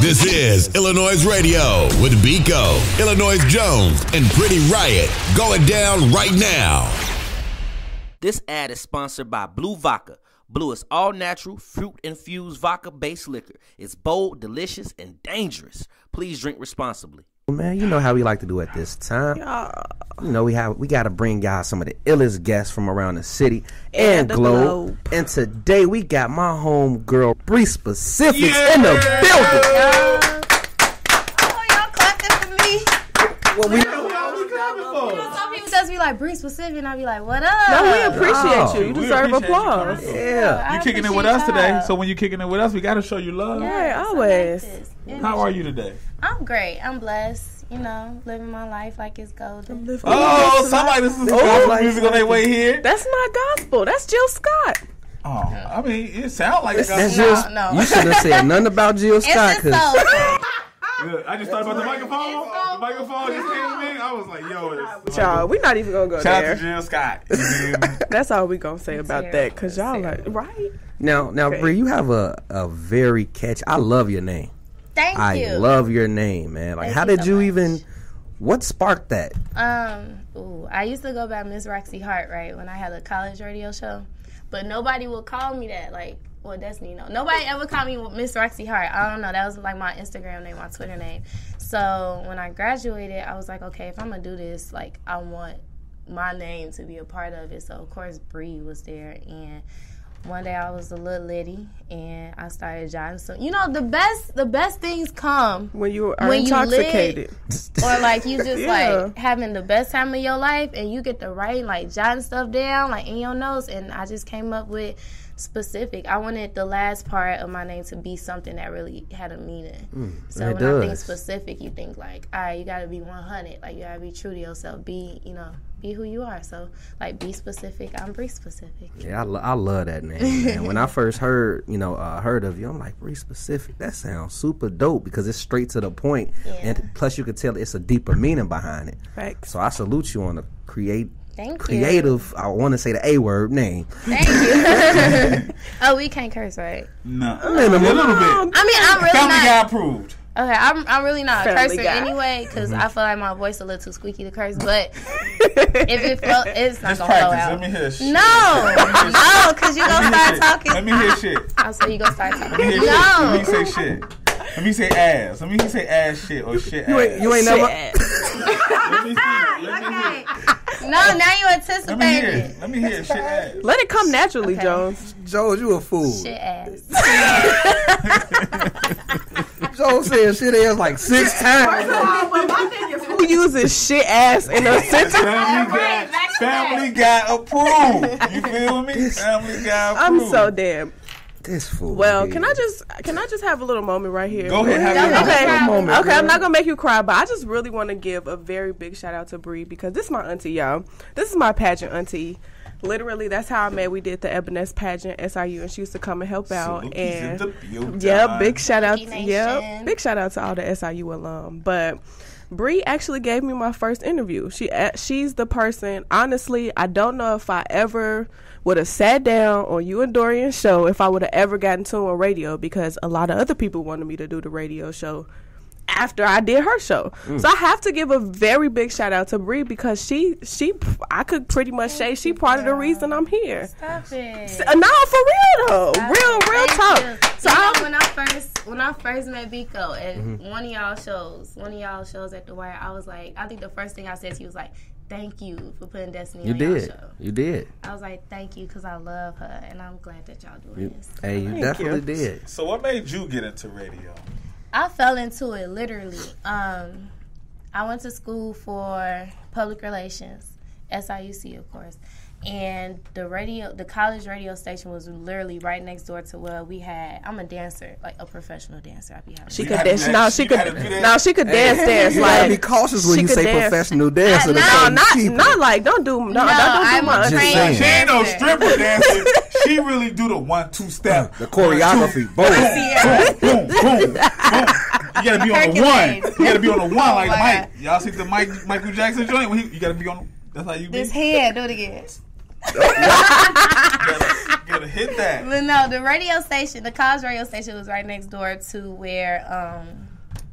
This is iLLANOiZE Radio with Biko, Illinois Jones, and Pretty Riot. Going down right now. This ad is sponsored by Blue Vodka. Blue is all-natural, fruit-infused vodka-based liquor. It's bold, delicious, and dangerous. Please drink responsibly. Man, you know how we like to do at this time. You know, we got to bring y'all some of the illest guests from around the city and globe. And today we got my home girl, BreeSpecific, in the building. Oh, y'all clapping for me. What we Some people just be like, BreeSpecific, and I be like, what up? No, we appreciate you. You deserve applause. Yeah. You kicking it with us today, so when you kicking it with us, we got to show you love. Yeah, always. How are you today? I'm great. I'm blessed. You know, living my life like it's golden. Oh, somebody listens to gospel music on their way here. That's not gospel. That's Jill Scott. Oh, I mean, it sounds like That's gospel. No. You should have said nothing about Jill Scott. It's just so. I just thought about the microphone. The microphone just came to me. I was like, yo. Y'all, we're not even going to go Shout there. out to Jill Scott. That's all we going to say about that, because y'all like, right? Now, Bree, you have a very catchy. I love your name. Thank you. I love your name, man. Like, how did you even? What sparked that? I used to go by Miss Roxy Hart, right, when I had a college radio show, but nobody would call me that. Like, well, Destiny, no. Nobody ever called me Miss Roxy Hart. I don't know. That was like my Instagram name, my Twitter name. So when I graduated, I was like, okay, if I'm gonna do this, like, I want my name to be a part of it. So of course, Bree was there, and one day I was a little litty, and I started jotting. So you know, the best things come when you are intoxicated, or like you just like having the best time of your life, and you get to write, like jotting stuff down, like in your notes. And I just came up with specific. I wanted the last part of my name to be something that really had a meaning. So when I think specific, you think like, all right, you got to be 100. Like you got to be true to yourself. Be who you are. So like, be specific. I'm BreeSpecific. Yeah, I love that name, man. When I first heard of you, I'm like, BreeSpecific. That sounds super dope because it's straight to the point, and plus you could tell it's a deeper meaning behind it. Right. So I salute you on the creative. I want to say the A word name. Thank you. Oh, we can't curse, right? No, a little bit. I mean, I'm really Family not. Guy approved. Okay, I'm really not a Family cursor Guy. anyway, because I feel like my voice a little too squeaky to curse. But if it flow, it's not Just gonna flow practice. out. Let me hear shit. No, because you gonna start talking. Let me hear shit. Oh, so you gonna start Let talking? me hear shit. Let No. me say shit. Let me say ass. Let me say ass shit or shit ass. You ain't never. Let me see. Let me hear. No, now you Let me anticipating hear. it. Let me hear shit ass. Let it come naturally, Okay. Jones. Jones, you a fool. Shit ass. Jones said shit ass like 6 times. Who uses shit ass in a sentence? Family Guy approved. You feel me? Family Guy approved. I'm so damn. This fool. Well, dude. can I just have a little moment right here? Go ahead. Have your Okay, moment, okay, girl. I'm not gonna make you cry, but I just really want to give a very big shout out to Bree because this is my auntie, y'all. This is my pageant auntie. Literally, that's how I met. We did the Ebenezer pageant at SIU, and she used to come and help out. Salute And in the building. yeah, big shout out. Nation. Yeah, big shout out to all the SIU alum. But Bree actually gave me my first interview. She's the person. Honestly, I don't know if I ever would have sat down on you and Dorian's show if I would have ever gotten to on radio, because a lot of other people wanted me to do the radio show after I did her show. So I have to give a very big shout out to Bree because she I could pretty much say she part of the reason I'm here. Stop it. No, for real though. Real Thank talk. you. So You know, I'm, when I first met Biko at one of y'all shows at the Wire, I was like, I think the first thing I said to you was like, thank you for putting Destiny on your show. You did. I was like, thank you, because I love her, and I'm glad that y'all doing this. Hey, you definitely did. So what made you get into radio? I fell into it literally. I went to school for public relations, SIUC, of course. And the college radio station was literally right next door to where we had. I'm a dancer, like a professional dancer. I be having. she You could gotta dance. do No, that. she You could. gotta do that. No, she could dance. You Like gotta be cautious when she you could say dance. professional dancer. to certain people. Not like don't do no. Don't do I'm my a auntie. trained She ain't no dancer. stripper dancer. She really do the 1-2 step. The choreography. Boom. Boom, boom, boom. You gotta be on the Hercules. one. You gotta be on the one like my Mike. Y'all see the Michael Jackson joint? You gotta be on. That's how you be. This head, do it again. Gotta hit that. But no, the radio station, the college radio station was right next door to where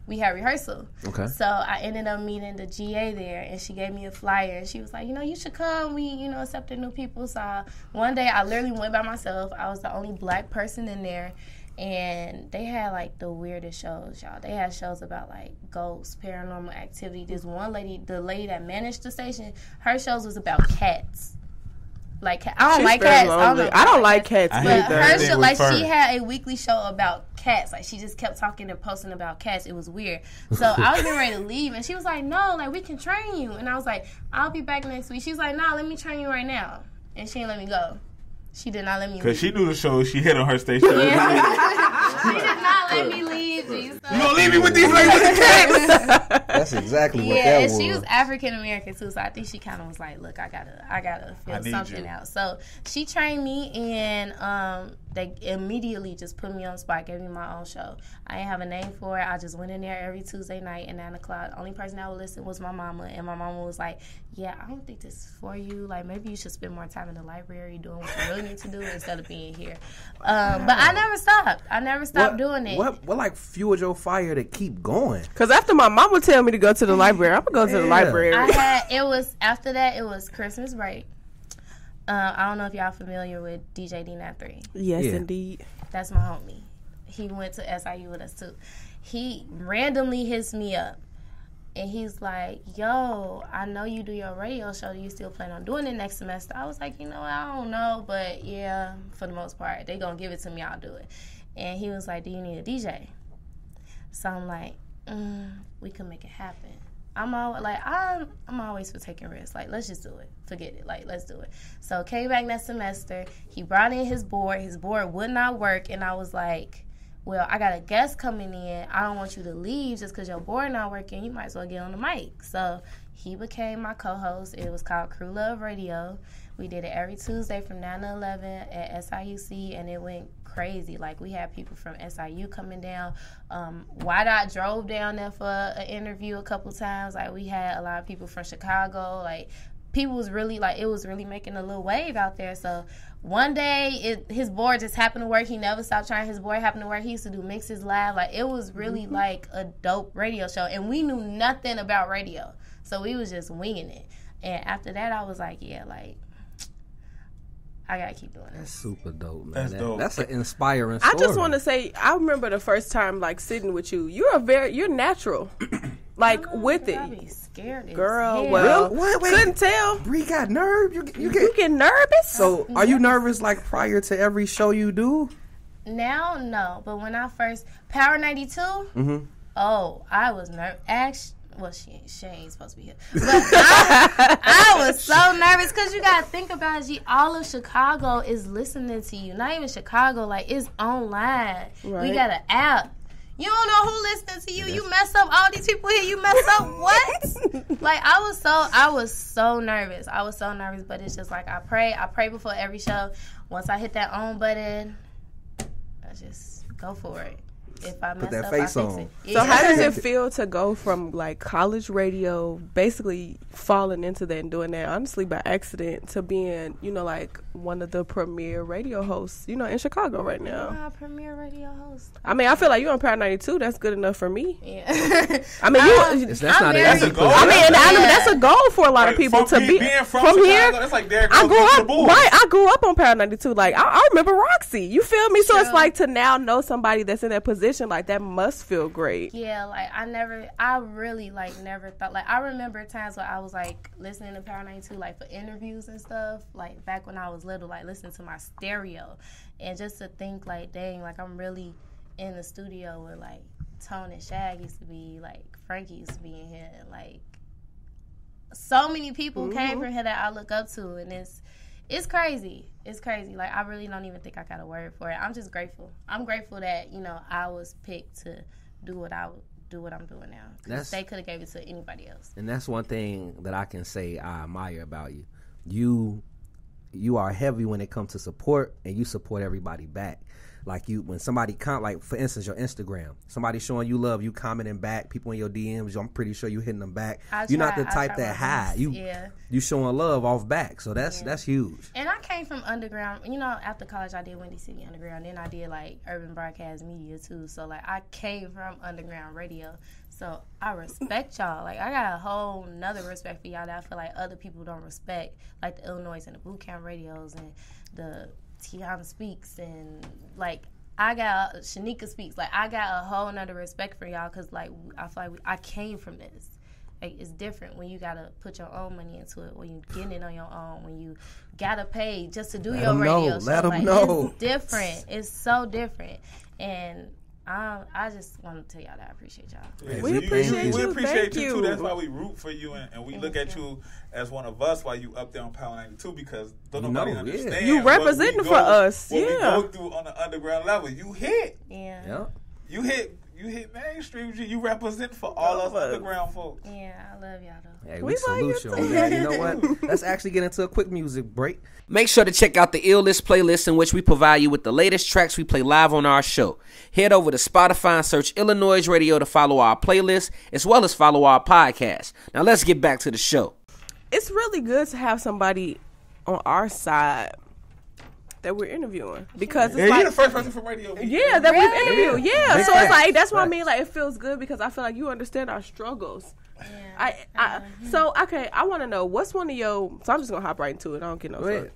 we had rehearsal. Okay. So I ended up meeting the GA there, and she gave me a flyer, and she was like, you should come. We, accepted new people. So one day I literally went by myself. I was the only black person in there. And they had, like, the weirdest shows, y'all. They had shows about, like, ghosts, paranormal activity. This one lady, the lady that managed the station, her shows was about cats. Like, I don't like cats. I don't like cats But either. her show, like, she had a weekly show about cats. Like, she just kept talking and posting about cats. It was weird. So I was getting ready to leave, and she was like, no, like, we can train you. And I was like, I'll be back next week. She was like, no, let me train you right now. And she didn't let me go. She did not let me leave. Because she knew the show she hit on her station. Yeah. She did not let me leave. You gonna leave me with these ladies with the cats? That's exactly what that Yeah, was. and she was African American too, so I think she kind of was like, "Look, I gotta feel something out." So she trained me, and they immediately just put me on the spot, gave me my own show. I didn't have a name for it. I just went in there every Tuesday night at 9 o'clock. The only person that would listen was my mama, and my mama was like, "Yeah, I don't think this is for you. Like, maybe you should spend more time in the library doing what you really need to do instead of being here." But I never stopped. I never stopped doing it. What like fueled your fire to keep going? Because after my mama tell me to go to the library, I'm going to go to the library. After that, it was Christmas break. I don't know if y'all familiar with DJ D93. Yes, indeed. That's my homie. He went to SIU with us too. He randomly hits me up, and he's like, yo, I know you do your radio show. Do you still plan on doing it next semester? I was like, I don't know, but yeah, for the most part, they gonna give it to me, I'll do it. And he was like, do you need a DJ? So I'm like, we can make it happen. I'm always for taking risks. Like, let's just do it. Forget it. Like, let's do it. So came back next semester. He brought in his board. His board would not work, and I was like, well, I got a guest coming in. I don't want you to leave just because your board not working. You might as well get on the mic. So he became my co-host. It was called Crew Love Radio. We did it every Tuesday from 9 to 11 at SIUC, and it went crazy. Like, we had people from SIU coming down. YDOT drove down there for an interview a couple times. Like, we had a lot of people from Chicago. Like, people was really, like, it was really making a little wave out there. So one day, his board just happened to work. He never stopped trying. His board happened to work. He used to do mixes live. Like, it was really like a dope radio show. And we knew nothing about radio. So we was just winging it. And after that, I was like, yeah, like, I gotta keep doing it. That's super dope, man. That's dope. That's an inspiring story. I just want to say, I remember the first time, like, sitting with you. You're natural, like, with it. I be scared as Girl, hell. well, Wait. couldn't tell. Bree got nerve. You get nervous. So, are you nervous like prior to every show you do? Now, no. But when I first Power 92, oh, I was nervous. Actually, well, she ain't supposed to be here. But I was so nervous because you got to think about it. All of Chicago is listening to you. Not even Chicago. Like, it's online. Right. We got an app. You don't know who listening to you. You mess up. All these people here, you mess up. What? Like, I was so nervous. I was so nervous. But it's just like, I pray before every show. Once I hit that on button, I just go for it. If I mess that up, face I fix on. it. So Yeah. how does it feel to go from, like, college radio, basically falling into that and doing that, honestly, by accident, to being, like, one of the premier radio hosts, in Chicago right now? I'm a premier radio host. I mean, I feel like you're on Power 92. That's good enough for me. Yeah. I mean, That's not an That's easy a goal. position. I mean, that's a goal for a lot of people to be being from from Chicago, here. That's like Derrick I Rose grew going to the up Bulls. right. I grew up on Power 92. Like, I remember Roxy. You feel me? So it's True. like, to now know somebody that's in that position, like, that must feel great. Yeah, like, I really, like, never thought, like, I remember times where I was, like, listening to Power 92, like, for interviews and stuff, like, back when I was little, like, listening to my stereo, and just to think, like, dang, like, I'm really in the studio where, like, Tone and Shag used to be, like, Frankie used to be in here, and, like, so many people came from here that I look up to, and it's crazy. It's crazy. Like, I really don't even think I got a word for it. I'm just grateful. I'm grateful that, I was picked to do what I'm doing now. 'Cause they could have gave it to anybody else. And that's one thing that I can say I admire about you. You are heavy when it comes to support, and you support everybody back. Like when somebody like for instance your Instagram, somebody showing you love, you commenting back, people in your DMs, I'm pretty sure you hitting them back. You're not the type that hide. You showing love off back, so that's huge. And I came from underground. You know, after college I did Windy City Underground, then I did like urban broadcast media too. So like I came from underground radio. So I respect y'all. Like I got a whole nother respect for y'all that I feel like other people don't respect, like the iLLANOiZE and the boot camp radios and the Tiana Speaks and like I got Shanika Speaks. Like I got a whole nother respect for y'all because like I feel like I came from this. Like it's different when you gotta put your own money into it, when you getting it on your own, when you gotta pay just to do your radio show. Let them know. It's different. It's so different, and I just want to tell y'all that I appreciate y'all. Yeah, we appreciate you. We appreciate Thank you too. you. That's why we root for you and we look at you as one of us while you up there on Power 92 because don't nobody understand. You representing for us. What we go through on the underground level. You hit. Yeah. You hit mainstream. You represent for all us underground folks. Yeah, I love y'all though. Hey, we salute you on that. You know what? Let's actually get into a quick music break. Make sure to check out the iLList playlist in which we provide you with the latest tracks we play live on our show. Head over to Spotify and search iLLANOiZE Radio to follow our playlist as well as follow our podcast. Now let's get back to the show. It's really good to have somebody on our side that we're interviewing because it's you're the first person from radio. We've interviewed. Yeah. So it's like that's what I mean. Like it feels good because I feel like you understand our struggles. Yeah. So I want to know what's one of your. So I'm just gonna hop right into it. I don't get no.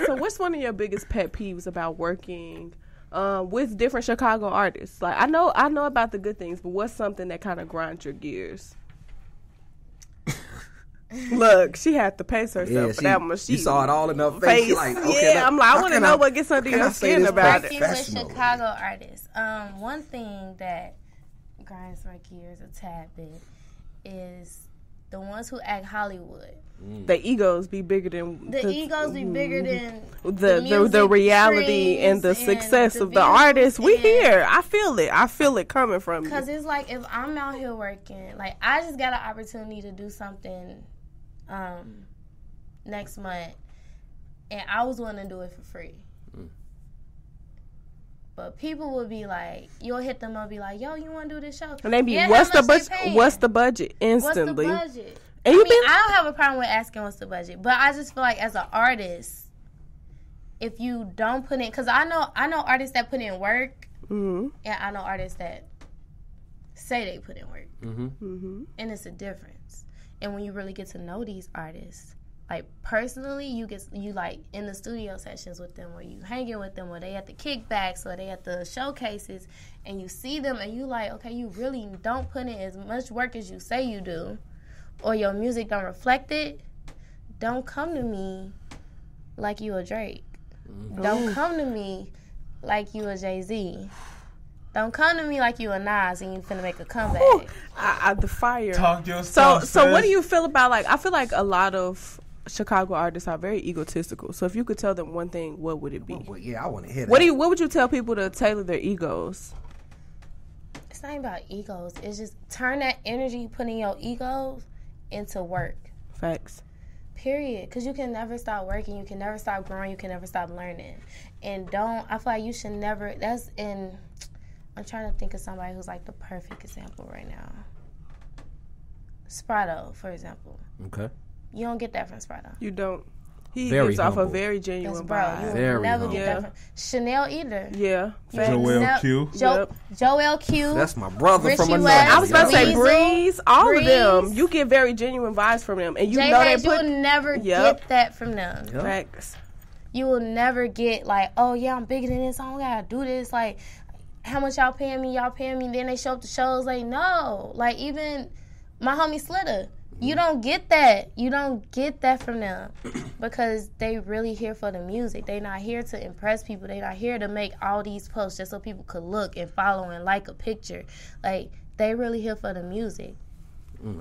So what's one of your biggest pet peeves about working with different Chicago artists? Like I know about the good things, but what's something that kind of grinds your gears? Look, she had to pace herself for that one. She saw it all in her face. Like, okay, I'm like, I want to know what gets under your skin about it. Working with Chicago artists. One thing that grinds my gears a tad bit is the ones who act Hollywood. The egos be bigger than the reality and the success of the artists. We here. I feel it coming from you. Because it's like if I'm out here working, like I just got an opportunity to do something next month, and I was wanting to do it for free. But people would be like, you'll hit them up and be like, yo, you want to do this show? And they be, what's the budget? What's the budget? Instantly. What's the budget? And I don't have a problem with asking what's the budget, but I just feel like as an artist, if you don't put in, because I know artists that put in work, and I know artists that say they put in work, and it's a difference. And when you really get to know these artists, like personally, you like in the studio sessions with them, or you hanging with them, or they at the kickbacks, or they at the showcases, and you see them, and you like, okay, you really don't put in as much work as you say you do, or your music don't reflect it. Don't come to me like you a Drake. Don't come to me like you a Jay-Z. Don't come to me like you a Nas and you finna make a comeback. The fire. Talk your stuff. So what do you feel about, like, I feel like a lot of Chicago artists are very egotistical. So if you could tell them one thing, what would it be? Well, yeah, I want to hear that. What would you tell people to tailor their egos? It's not about egos. It's just turn that energy you put in your egos into work. Facts. Period. Because you can never stop working. You can never stop growing. You can never stop learning. And I feel like you should never, I'm trying to think of somebody who's like the perfect example right now. Sprado, for example. Okay. You don't get that from Sprado. You don't. He very gives humble. off a very genuine vibe. You very will never humble. get that from Chanel either. Yeah. Joel Q. Joel Q. That's my brother Richie from another. West. I was about to say Weasel, Breeze, all Breeze. of them. You get very genuine vibes from them, and you know they J-Hayes, put. you'll never get that from them. Yep. Facts. You will never get like, oh yeah, I'm bigger than this. I don't gotta do this. Like, how much y'all paying me? Y'all paying me? Then they show up to shows. Like, no. Like, even my homie Slitter. You don't get that. You don't get that from them because they really here for the music. They not here to impress people. They not here to make all these posts just so people could look and follow and like a picture. Like, they really here for the music.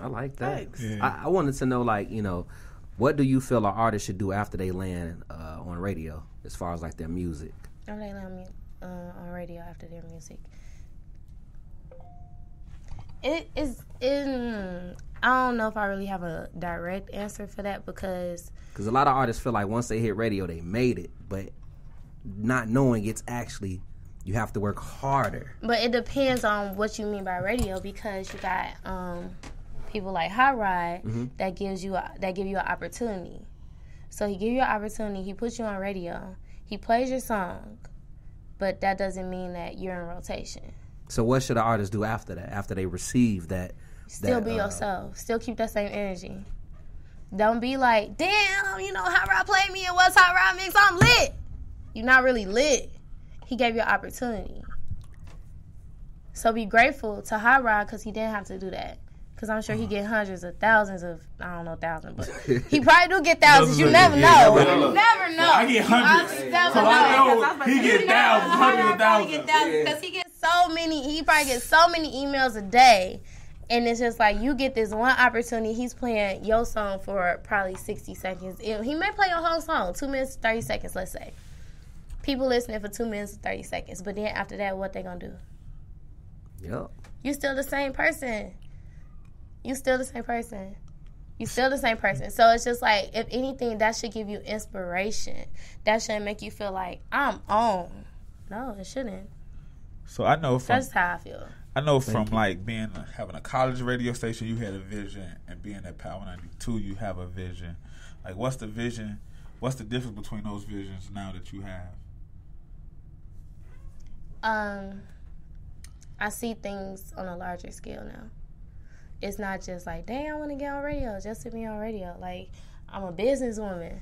I like that. Yeah. I wanted to know, like, you know, what do you feel an artist should do after they land on radio as far as, like, their music? After they land on radio after their music. It is I don't know if I really have a direct answer for that because a lot of artists feel like once they hit radio, they made it, but not knowing it's actually You have to work harder. But it depends on what you mean by radio, because you got people like Hot Rod that give you an opportunity. So he give you an opportunity, he puts you on radio, he plays your song, but that doesn't mean that you're in rotation. So what should an artist do after that? After they receive that? Still be yourself. Still keep that same energy. Don't be like, damn, Hot Rod played me and what's Hot Rod mix? I'm lit. You're not really lit. He gave you an opportunity. So be grateful to Hot Rod because he didn't have to do that. Because I'm sure he get hundreds of thousands of, I don't know thousands, but he probably do get thousands. You never know. You never know. I get hundreds. So I know he get thousands, hundreds of thousands. Because he gets so many, he probably gets so many emails a day. And it's just like you get this one opportunity. He's playing your song for probably 60 seconds. He may play your whole song, 2 minutes, 30 seconds, let's say. People listening for 2 minutes, 30 seconds. But then after that, what they gonna do? Yep. You still the same person. You still the same person. You still the same person. So it's just like, if anything, that should give you inspiration. That shouldn't make you feel like, I'm on. No, it shouldn't. So I know from... That's how I feel. I know from like having a college radio station, you had a vision, and being at Power 92, you have a vision. Like, what's the vision? What's the difference between those visions now that you have? I see things on a larger scale now. It's not just like, dang, I want to get on radio just to be on radio. Like, I'm a businesswoman.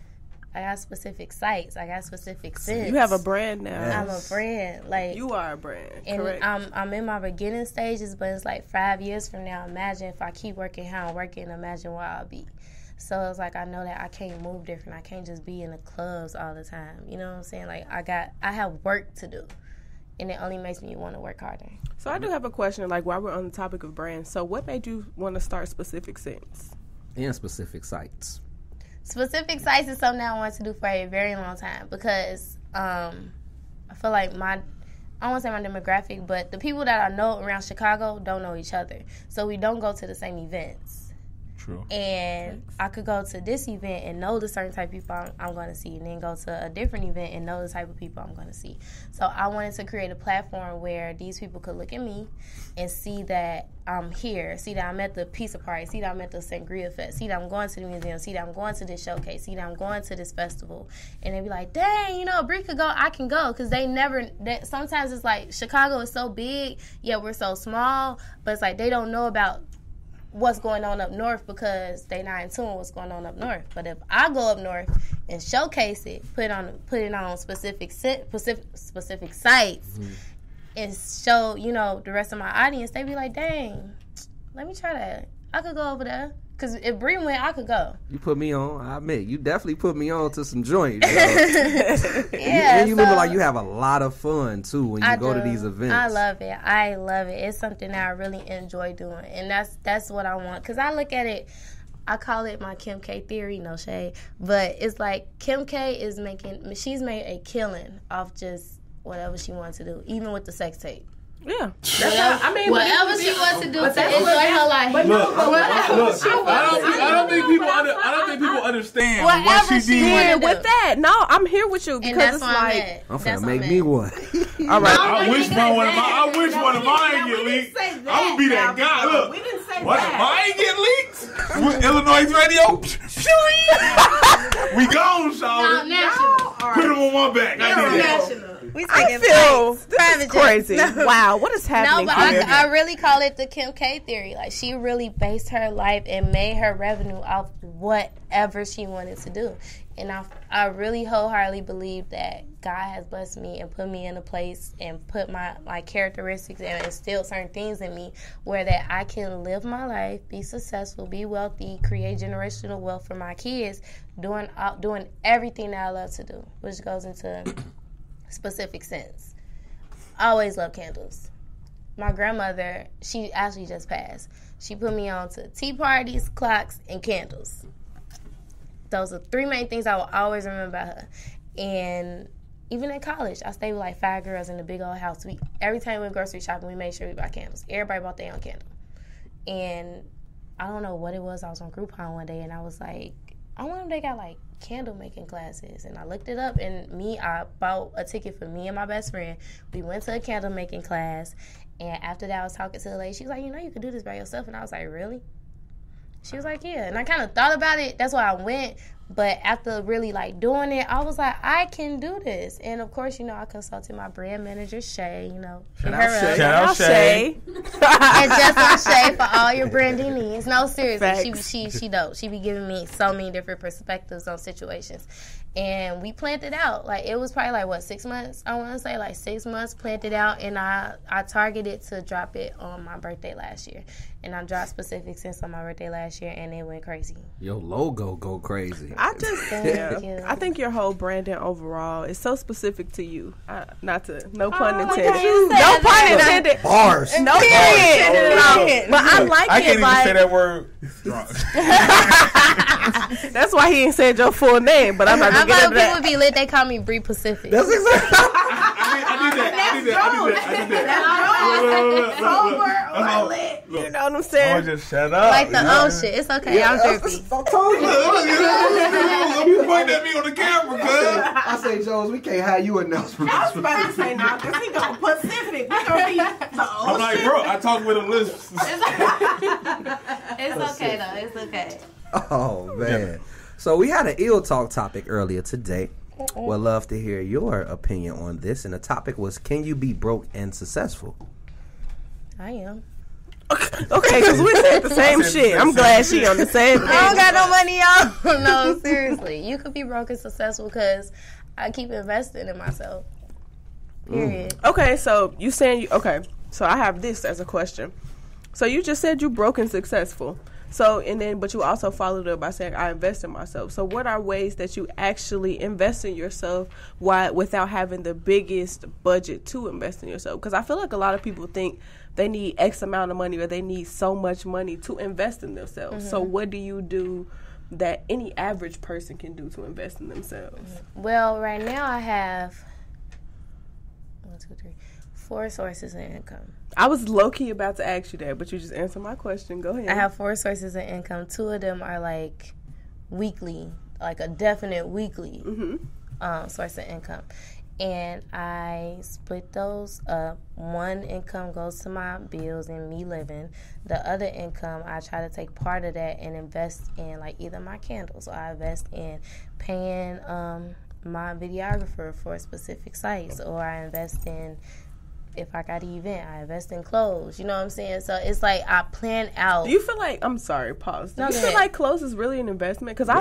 I got specific sites. I got specific sense. You have a brand now. Yes. I'm a brand. Like, you are a brand. And correct. I'm in my beginning stages, but it's like 5 years from now. Imagine if I keep working how I'm working. Imagine where I'll be. So it's like, I know that I can't move different. I can't just be in the clubs all the time. You know what I'm saying? Like, I have work to do, and it only makes me want to work harder. So I do have a question. Like, while we're on the topic of brands, so what made you want to start Specific Sense? And specific sites. Specific sites is something I wanted to do for a very long time because I feel like I don't want to say my demographic, but the people that I know around Chicago don't know each other. So we don't go to the same events. True. And I could go to this event and know the certain type of people I'm going to see, and then go to a different event and know the type of people I'm going to see. So I wanted to create a platform where these people could look at me and see that I'm here, see that I'm at the pizza party, see that I'm at the Sangria Fest, see that I'm going to the museum, see that I'm going to this showcase, see that I'm going to this festival. And they be like, dang, Bree could go, I can go. Because sometimes it's like Chicago is so big, yet we're so small, but it's like they don't know about what's going on up north because they not in tune with what's going on up north. But if I go up north and showcase it, put it on specific sites, and show the rest of my audience, they be like, dang, let me try that. I could go over there. Because if Bree went, I could go. You put me on. I admit, you definitely put me on to some joints. Yeah, you look like you have a lot of fun, too, when you go to these events. I love it. It's something that I really enjoy doing. And that's what I want. Because I look at it, I call it my Kim K theory, no shade. But it's like Kim K she's made a killing off just whatever she wants to do, even with the sex tape. Yeah, whatever she wants to do to enjoy her life. I don't think people understand what she did with that. No, I'm here with you because it's like I'm finna make me one. All right, I wish one of mine get leaked. I would be that guy. Look, we didn't say what if mine get leaked? With iLLANOiZE Radio, we gone, Shawty. Put them on my back. I need that. I feel this is crazy. Wow, what is happening? No, but I really call it the Kim K theory. Like, she really based her life and made her revenue off whatever she wanted to do. And I really wholeheartedly believe that God has blessed me and put me in a place and put my characteristics and instilled certain things in me where that I can live my life, be successful, be wealthy, create generational wealth for my kids, doing everything that I love to do, which goes into Specific Sense. I always love candles. My grandmother, she actually just passed. She put me on to tea parties, clocks, and candles. Those are 3 main things I will always remember about her. And even in college, I stayed with like 5 girls in a big old house. Every time we went grocery shopping, we made sure we bought candles. Everybody bought their own candle. And I don't know what it was. I was on Groupon one day, and I was like, wonder if they got like candle making classes. And I looked it up, and I bought a ticket for me and my best friend. We went to a candle making class, and after that I was talking to the lady. She was like, you know, you could do this by yourself. And I was like, really? She was like, yeah. And I kind of thought about it. That's why I went. But after really like doing it, I was like, I can do this. And of course, you know, I consulted my brand manager, Shay. You know, shout out Shay. And just on Shay for all your branding needs. No, seriously, she dope. She be giving me so many different perspectives on situations. And we planned it out. Like, it was probably like, what, 6 months? I want to say like 6 months, planned it out. And I targeted to drop it on my birthday last year. And I dropped specific scents on my birthday last year, and it went crazy. Your logo go crazy. I think your whole branding overall is so specific to you. No pun intended. No pun intended. Bars. No pun intended at all. But I like I it. can't even say that word drunk. That's why he ain't said your full name, but I'm not going to get into that. People be lit, they call me BreeSpecific. That's exactly. I did that. Sober or lit. You know what I'm saying? Oh, just shut up. Like the shit. It's okay. I'm drippy. I told you. You pointing at me on the camera, cuz. I say, Jones, we can't have you announce from I was about to say, now, because he going Pacific. We going to be I'm like, bro, I talk with a list. It's okay, though. It's okay. Oh, man. So we had an ill talk topic earlier today. Would love to hear your opinion on this. And the topic was, can you be broke and successful? I am. Okay, because we said the same shit. I'm glad she on the same page. I don't got no money, y'all. No, seriously. You could be broke and successful because I keep investing in myself. Period. Okay, so you saying so I have this as a question. So you just said you broke and successful. So, but you also followed up by saying, I invest in myself. So what are ways that you actually invest in yourself without having the biggest budget to invest in yourself? Because I feel like a lot of people think they need X amount of money or they need so much money to invest in themselves. Mm-hmm. So what do you do that any average person can do to invest in themselves? Well, right now I have 4 sources of income. I was low-key about to ask you that, but you just answered my question. Go ahead. I have 4 sources of income. 2 of them are like weekly, like a definite weekly source of income. And I split those up. One income goes to my bills and me living. The other income, I try to take part of that and invest in like either my candles, or I invest in paying my videographer for specific sites, or I invest in, if I got an event, I invest in clothes. You know what I'm saying? So it's like I plan out. Do you feel like, I'm sorry, pause. Do you feel ahead. like clothes is really an investment? Because I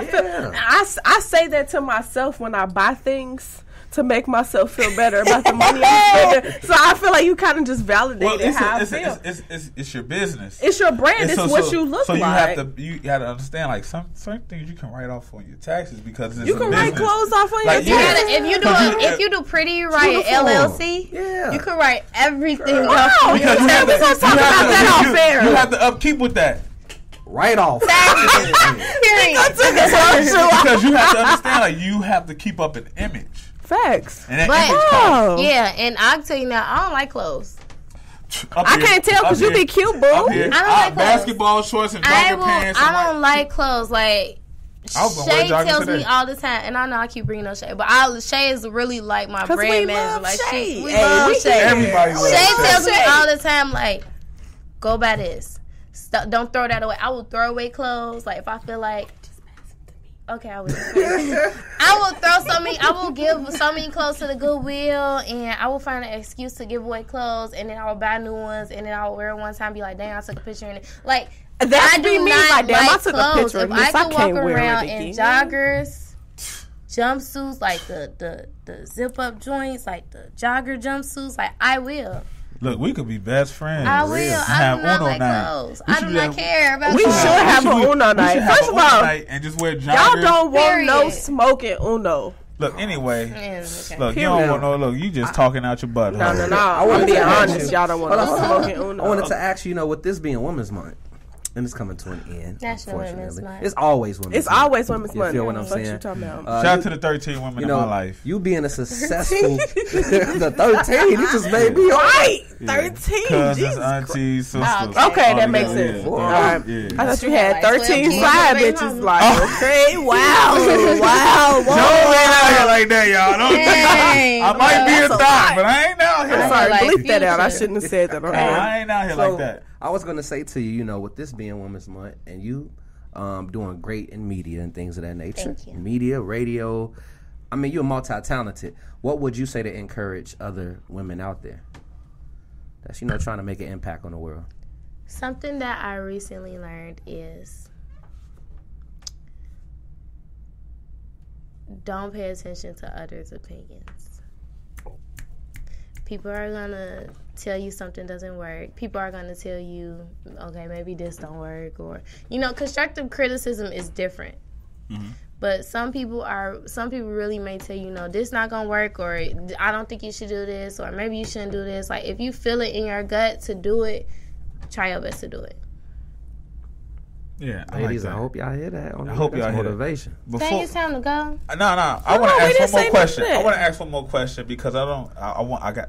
I say that to myself when I buy things to make myself feel better about the money I'm spending. So I feel like you kind of just validated how I feel. It's your business. It's your brand. It's what you look like. So you have to understand, like, some things you can write off on your taxes because it's you can write clothes off on like, your taxes. If you do Pretty Riot LLC, you can write everything off. Because you have to upkeep with that. Right off. Because you have to understand, like, you have to keep up an image. Facts. And that image costs. Yeah, and I'll tell you now, I don't like clothes. I can't tell because you be cute, boo. I don't like clothes. Basketball shorts and jogger pants. I don't like clothes. Like, Shay tells me all the time, and I know I keep bringing up Shay, but Shay is really like my brand manager. Like, we love Shay. Everybody loves Shay. Shay tells me all the time, like, go buy this. Don't throw that away. I will throw away clothes. Like, if I feel like, okay, I will throw so many. I will give so many clothes to the Goodwill, and I will find an excuse to give away clothes, and then I will buy new ones, and then I will wear it one time, and be like, dang, I took a picture in it. Like, I do not like clothes. A picture if I could walk around in joggers, jumpsuits, like the zip up joints, like the jogger jumpsuits, like I will. Look, we could be best friends. I will. I do not like clothes. I do not care about We clothes. should have an Uno night. First of all, and just wear joggers. Y'all don't want no smoking Uno. Look, anyway. Okay. Look, you don't want no. Look, you just talking out your butt. No. I want to be honest. Y'all don't want no smoking Uno. I wanted to ask you, with this being Women's Month, And it's coming to an end. National Women's Month. It's always Women's Month. It's always Women's You Month. feel what I'm saying? You talking about? Shout out to the 13 women in my life. You being a successful... the 13, you just made me right. 13. Cousins, aunties, sisters. Okay, that makes sense. Yeah. All right. Yeah. I thought you had 13 12 side kids. bitches. Like, okay, wow. Joe ain't out here like that, y'all. Don't think I might be a thought, but I ain't out here. Sorry, like bleep that out. I Future. shouldn't have said that on I air. ain't out here like that. I was going to say to you, with this being Women's Month and you doing great in media and things of that nature. Thank you. Media, radio. I mean, you're multi-talented. What would you say to encourage other women out there that's, trying to make an impact on the world? Something that I recently learned is don't pay attention to others' opinions. People are going to tell you something doesn't work. People are going to tell you, okay, maybe this don't work. Or, constructive criticism is different. Mm-hmm. But some people really may tell you, no, this not going to work, or I don't think you should do this, or maybe you shouldn't do this. Like, if you feel it in your gut to do it, try your best to do it. Yeah, Ladies, I hope y'all hear that. I hope y'all hear motivation. Dang, it's time to go. No. I want to ask one more question. I want to ask one more question because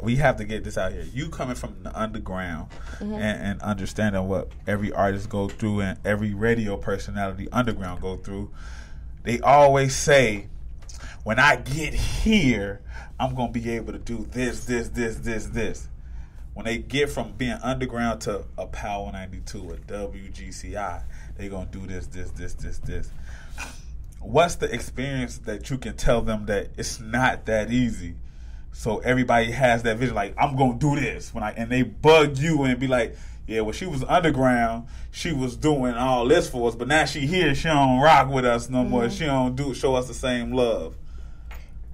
we have to get this out here. You coming from the underground and understanding what every artist go through and every radio personality underground go through. They always say, when I get here, I'm going to be able to do this. When they get from being underground to a Power 92, a WGCI, they going to do this. What's the experience that you can tell them that it's not that easy? So everybody has that vision, like, I'm going to do this. And they bug you and be like, yeah, when she was underground, she was doing all this for us, but now she here, she don't rock with us no more. She don't show us the same love.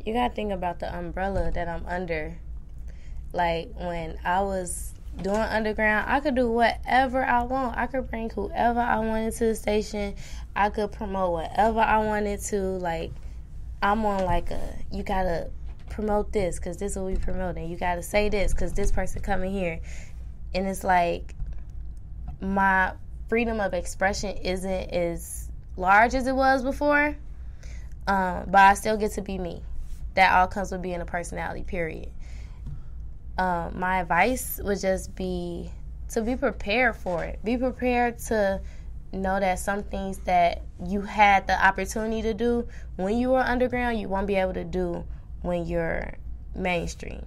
You got to think about the umbrella that I'm under. Like, when I was doing underground, I could do whatever I want. I could bring whoever I wanted to the station. I could promote whatever I wanted to. Like, I'm on you got to promote this because this is what we promoting. You got to say this because this person coming here. And it's like, my freedom of expression isn't as large as it was before, but I still get to be me. That all comes with being a personality, period. My advice would just be to be prepared for it. Be prepared to know that some things that you had the opportunity to do when you were underground, you won't be able to do when you're mainstream.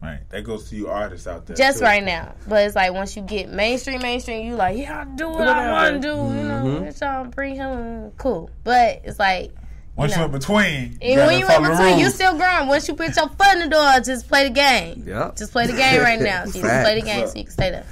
Right. That goes to you artists out there. Just too. Right now. But it's like once you get mainstream, you like, yeah, I'll do what I want to do. It's all bring him cool. But it's like, once you're in between, when you're in between, you still growing. Once you put your foot in the door, just play the game. Yep. Just play the game right now. So you just play the game so you can stay there.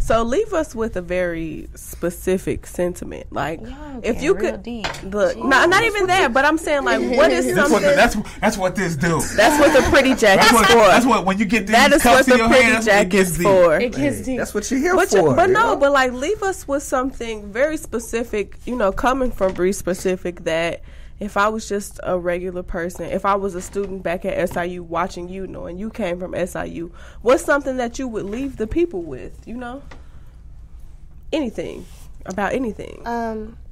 So leave us with a very specific sentiment. Like, if you could look, not even that, but I'm saying, like, what is something? That's what this do. That's what the pretty jacket's for. That's what when you get these cups in your hand, it gets for. It gets deep. That's what you're here for. But like, leave us with something very specific. Coming from BreeSpecific, that if I was just a regular person, if I was a student back at SIU watching you, and you came from SIU, what's something that you would leave the people with, Anything. About anything.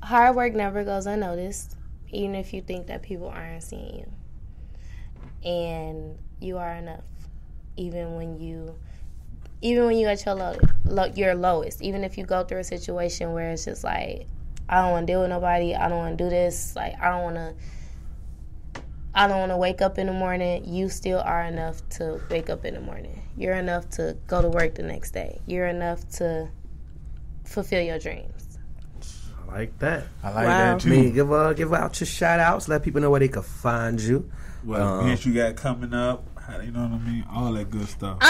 Hard work never goes unnoticed, even if you think that people aren't seeing you. And you are enough. Even when you at your lowest, even if you go through a situation where it's just like, I don't want to deal with nobody, I don't want to do this, like, I don't want to wake up in the morning, you still are enough to wake up in the morning. You're enough to go to work the next day. You're enough to fulfill your dreams. I like that. I like that too. Give out your shout outs, let people know where they can find you. What events you got coming up, you know what I mean? All that good stuff.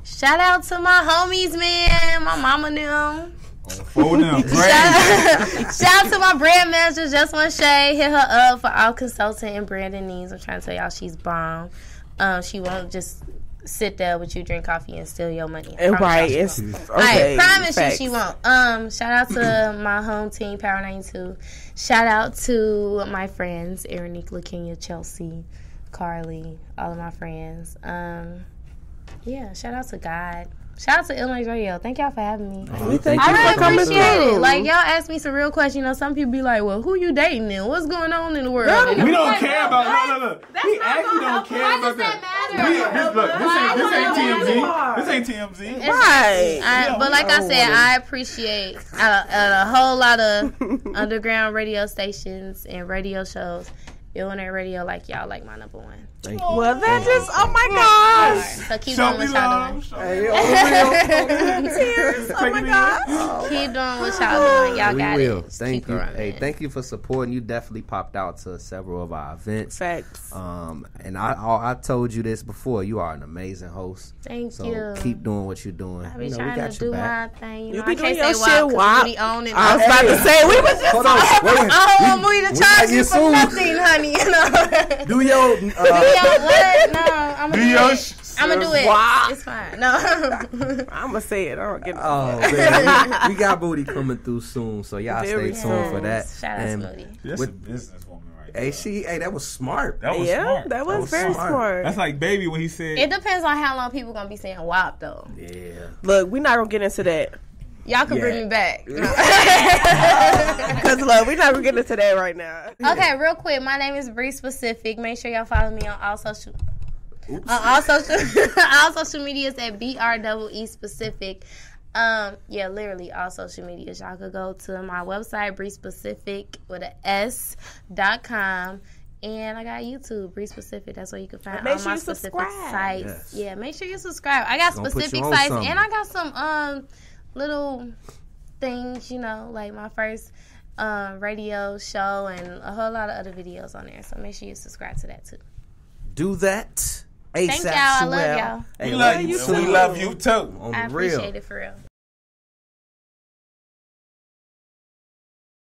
Shout out to my homies, man, my mama and them. Shout out to my brand manager, Just One Shay. Hit her up for all consulting and branding needs. I'm trying to tell y'all she's bomb. She won't just sit there with you, drink coffee, and steal your money. Right. I promise you she won't. Shout out to my home team, Power 92. Shout out to my friends, Erinique, LaKenya, Chelsea, Carly, all of my friends. Shout out to God. Shout out to Illinois Radio. Thank y'all for having me. We thank you I for coming really appreciate through. it. Like, y'all ask me some real questions. You know, some people be like, well, who you dating and what's going on in the world? And We don't like, care about look. We actually don't care about that. This ain't TMZ. Right. But like I said, I appreciate a whole lot of underground radio stations and radio shows. Illinois Radio, like y'all, like my number one. Thank you. Well, that just, oh my gosh. So keep doing what y'all doing. Tears. Oh my gosh. Keep doing what y'all doing. Y'all got We will. it. Just Thank keep you. growing. Hey, thank you for supporting. You definitely popped out to several of our events. Facts. And I told you this before. You are an amazing host. Thank so you. keep doing what you're doing. I be we trying got to your do back. my thing. You You know, be I can't doing your say shit, WAP WAP. 'cause we own it. I was about to say, we was just Hold on. Wait, I don't want me to charge you for soon. nothing, honey. You know. Do your What? No, I'm gonna do your it. I'm gonna do it. Wow. It's fine. No. I'm going to say it. I don't get it. Oh man, we got Booty coming through soon, so y'all Very stay tuned soon. for that. Shout out to Booty. That's a businesswoman right there. Hey, that was smart. That was Yeah, smart. that was very smart. smart. That's like Baby when he said. It depends on how long people gonna be saying WAP though. Yeah. Look, we're not going to get into that. Y'all can bring me back. Because, look, we're not going to get into that right now. Okay, real quick. My name is BreeSpecific. Make sure y'all follow me on all social medias at BREE Specific. Yeah, literally all social medias. Y'all could go to my website, BreeSpecific with an S.com. And I got YouTube, BreeSpecific. That's where you can find Make all sure my you specific subscribe. sites. Yes. Yeah, make sure you subscribe. I got Gonna put specific you on sites, something. and I got some little things, you know, like my first radio show and a whole lot of other videos on there. So make sure you subscribe to that too. Do that. ASAP. Thank y'all. I love y'all. Hey, We love you too. On I the real. appreciate it for real.